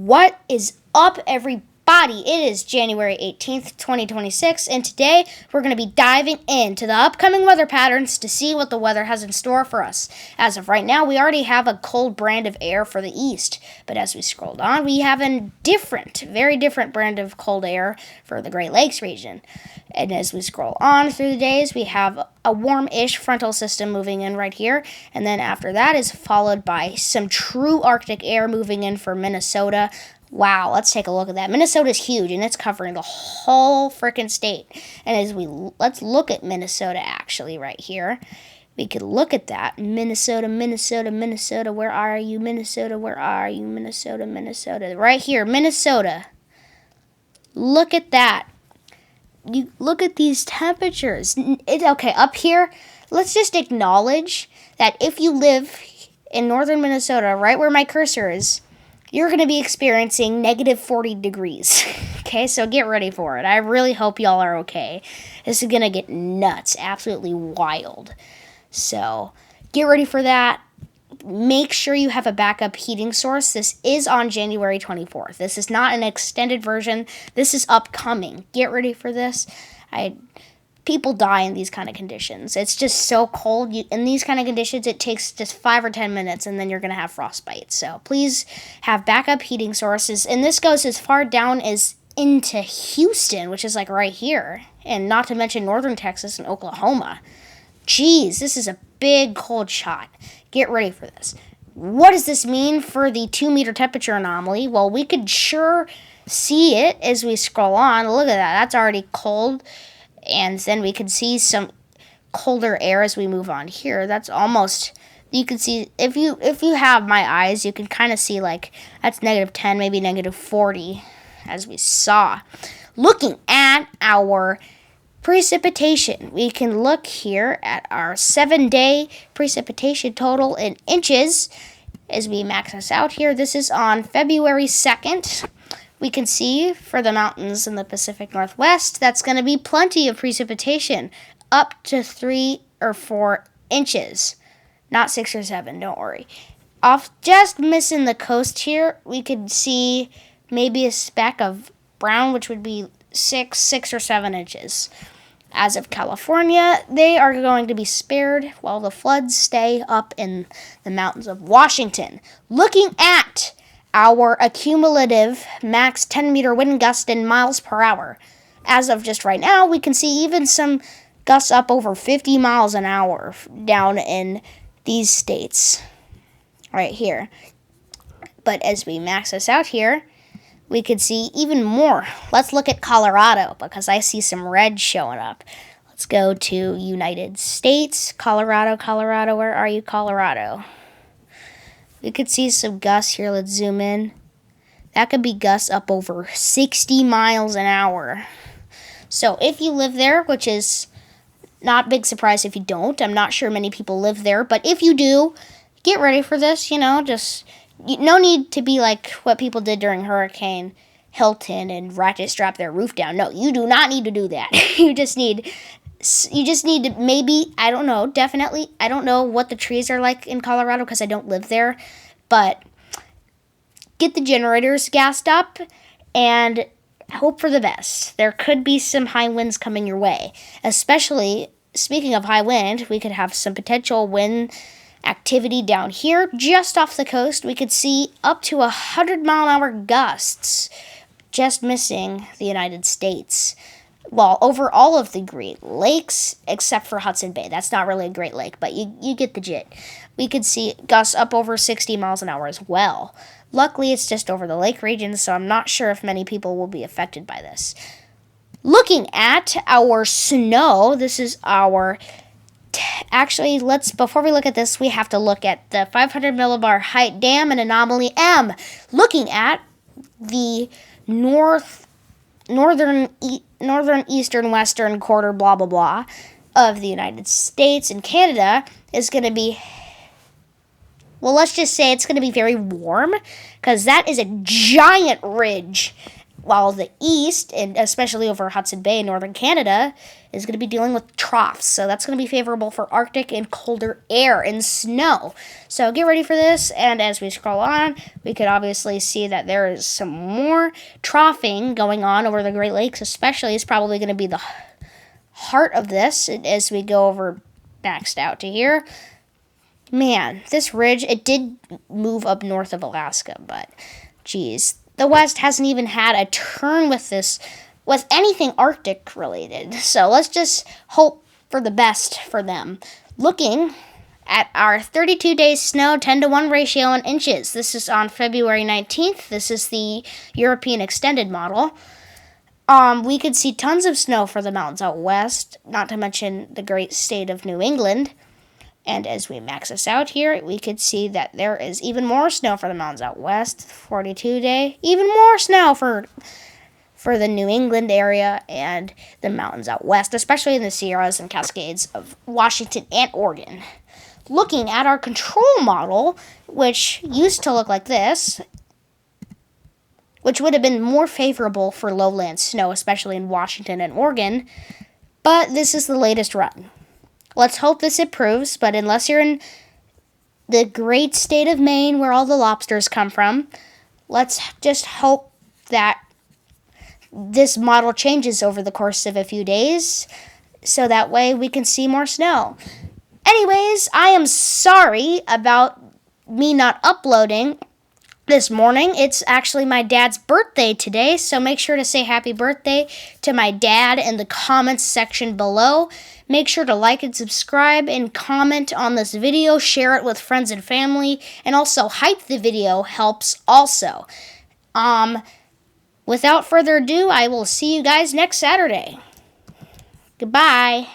What is up, everybody? It is January 18th, 2026, and today we're going to be diving into the upcoming weather patterns to see what the weather has in store for us. As of right now, we already have a cold brand of air for the east, but as we scrolled on, we have a very different brand of cold air for the Great Lakes region. And as we scroll on through the days, we have a warm-ish frontal system moving in right here, and then after that is followed by some true Arctic air moving in for Minnesota. Wow, let's take a look at that. Minnesota's huge, and it's covering the whole freaking state. And let's look at Minnesota actually right here. We could look at that. Minnesota, where are you? Minnesota, where are you? Minnesota. Right here, Minnesota. Look at that. You look at these temperatures. Okay, up here, let's just acknowledge that if you live in northern Minnesota, right where my cursor is, you're going to be experiencing negative 40 degrees. Okay, so get ready for it. I really hope y'all are okay. This is going to get nuts, absolutely wild. So get ready for that. Make sure you have a backup heating source. This is on January 24th. This is not an extended version. This is upcoming. Get ready for this. People die in these kind of conditions. It's just so cold. In these kind of conditions, it takes just 5 or 10 minutes, and then you're going to have frostbite. So please have backup heating sources. And this goes as far down as into Houston, which is like right here. And not to mention northern Texas and Oklahoma. Geez, this is a big cold shot. Get ready for this. What does this mean for the 2-meter temperature anomaly? Well, we could sure see it as we scroll on. Look at that. That's already cold. And then we can see some colder air as we move on here. That's almost, you can see, if you have my eyes, you can kind of see like that's negative 10, maybe negative 40, as we saw. Looking at our precipitation, we can look here at our 7-day precipitation total in inches as we max this out here. This is on February 2nd. We can see for the mountains in the Pacific Northwest, that's going to be plenty of precipitation, up to 3 or 4 inches, not 6 or 7, don't worry. Off just missing the coast here, we could see maybe a speck of brown, which would be 6 or 7 inches. As of California, they are going to be spared while the floods stay up in the mountains of Washington. Looking at our accumulative max 10-meter wind gust in miles per hour. As of just right now, we can see even some gusts up over 50 miles an hour down in these states right here. But as we max this out here, we could see even more. Let's look at Colorado because I see some red showing up. Let's go to United States. Colorado, where are you, Colorado? We could see some gusts here. Let's zoom in. That could be gusts up over 60 miles an hour. So if you live there, which is not a big surprise if you don't, I'm not sure many people live there, but if you do, get ready for this, no need to be like what people did during Hurricane Hilton and ratchet strap their roof down. No, you do not need to do that. You just need to maybe, I don't know, definitely, I don't know what the trees are like in Colorado because I don't live there, but get the generators gassed up and hope for the best. There could be some high winds coming your way, especially, speaking of high wind, we could have some potential wind activity down here just off the coast. We could see up to 100-mile-an-hour gusts just missing the United States. Well, over all of the Great Lakes, except for Hudson Bay. That's not really a Great Lake, but you get the gist. We could see gusts up over 60 miles an hour as well. Luckily, it's just over the lake region, so I'm not sure if many people will be affected by this. Looking at our snow, this is our... Actually, before we look at this, we have to look at the 500 millibar height dam and anomaly M. Looking at the northern, eastern, western quarter, blah, blah, blah, of the United States and Canada is going to be, well, let's just say it's going to be very warm because that is a giant ridge while the east, and especially over Hudson Bay in northern Canada, is going to be dealing with troughs. So that's going to be favorable for Arctic and colder air and snow. So get ready for this. And as we scroll on, we could obviously see that there is some more troughing going on over the Great Lakes, especially. It's probably going to be the heart of this as we go over next out to here. Man, this ridge, it did move up north of Alaska, but geez, the West hasn't even had a turn with this, with anything Arctic related. So let's just hope for the best for them. Looking at our 32-day snow 10-to-1 ratio in inches. This is on February 19th. This is the European extended model. We could see tons of snow for the mountains out west, not to mention the great state of New England. And as we max this out here, we could see that there is even more snow for the mountains out west, 42-day. Even more snow for the New England area and the mountains out west, especially in the Sierras and Cascades of Washington and Oregon. Looking at our control model, which used to look like this, which would have been more favorable for lowland snow, especially in Washington and Oregon, but this is the latest run. Let's hope this improves, but unless you're in the great state of Maine where all the lobsters come from, let's just hope that this model changes over the course of a few days so that way we can see more snow. Anyways, I am sorry about me not uploading this morning. It's actually my dad's birthday today, so make sure to say happy birthday to my dad in the comments section below. Make sure to like and subscribe and comment on this video, share it with friends and family, and also hype the video helps also. Without further ado, I will see you guys next Saturday. Goodbye.